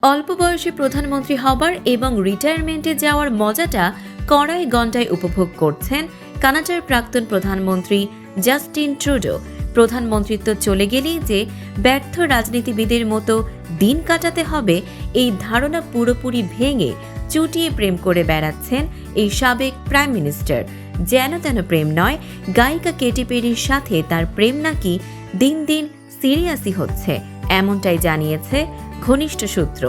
অল্প বয়সে প্রধানমন্ত্রী হবার এবং রিটায়ারমেন্টে যাওয়ার মজাটা কড়াই গন্ডায় উপভোগ করছেন কানাডার প্রাক্তন প্রধানমন্ত্রী জাস্টিন ট্রুডো। প্রধানমন্ত্রিত্ব চলে গেলেই যে ব্যর্থ রাজনীতিবিদের মতো দিন কাটাতে হবে, এই ধারণা পুরোপুরি ভেঙে চুটিয়ে প্রেম করে বেড়াচ্ছেন এই সাবেক প্রাইম মিনিস্টার। যেন তেন প্রেম নয়, গায়িকা কেটি পেরির সাথে তার প্রেম নাকি দিন দিন সিরিয়াসই হচ্ছে, এমনটাই জানিয়েছে ঘনিষ্ঠ সূত্র।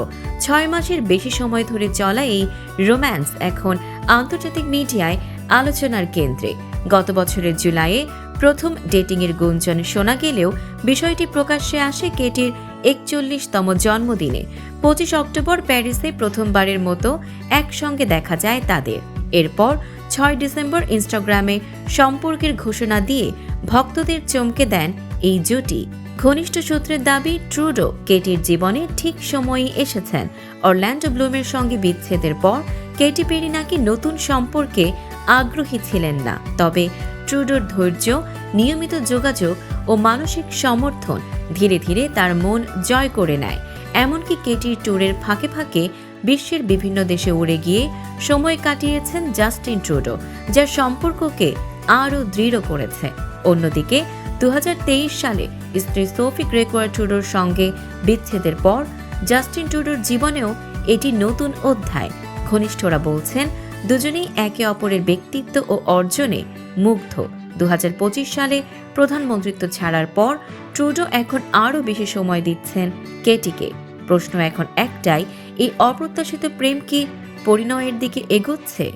6 মাসের বেশি সময় ধরে চলা এই রোম্যান্স এখন আন্তর্জাতিক মিডিয়ায় আলোচনার কেন্দ্রে। গত বছরের জুলাইয়ে প্রথম ডেটিংয়ের গুঞ্জন শোনা গেলেও বিষয়টি প্রকাশ্যে আসে কেটির 41তম জন্মদিনে। 25 অক্টোবর প্যারিসে প্রথমবারের মতো একসঙ্গে দেখা যায় তাদের। এরপর 6 ডিসেম্বর ইনস্টাগ্রামে সম্পর্কের ঘোষণা দিয়ে ভক্তদের চমকে দেন এই জুটি। ঘনিষ্ঠ সূত্রের দাবি, ট্রুডো কেটির জীবনে ঠিক সময়েই এসেছেন। অরল্যান্ডো ব্লুমের সঙ্গে বিচ্ছেদের পর কেটি পেরি নাকি নতুন সম্পর্কে আগ্রহী ছিলেন না। তবে ট্রুডোর ধৈর্য, নিয়মিত যোগাযোগ ও মানসিক সমর্থন ধীরে ধীরে তার মন জয় করে নেয়। এমনকি কেটির ট্যুরের ফাঁকে ফাঁকে বিশ্বের বিভিন্ন দেশে উড়ে গিয়ে সময় কাটিয়েছেন জাস্টিন ট্রুডো, যা সম্পর্ককে আরও দৃঢ় করেছে। অন্যদিকে 2023 সালে স্ত্রী সোফি গ্রেগোয়ার ট্রুডোর সঙ্গে বিচ্ছেদের পর জাস্টিন ট্রুডোর জীবনেও এটি নতুন অধ্যায়। ঘনিষ্ঠরা বলছেন, দুজনেই একে অপরের ব্যক্তিত্ব ও অর্জনে মুগ্ধ। 2025 সালে প্রধানমন্ত্রিত্ব ছাড়ার পর ট্রুডো এখন আরও বেশি সময় দিচ্ছেন কেটিকে। প্রশ্ন এখন একটাই, এই অপ্রত্যাশিত প্রেম কি পরিণয়ের দিকে এগোচ্ছে?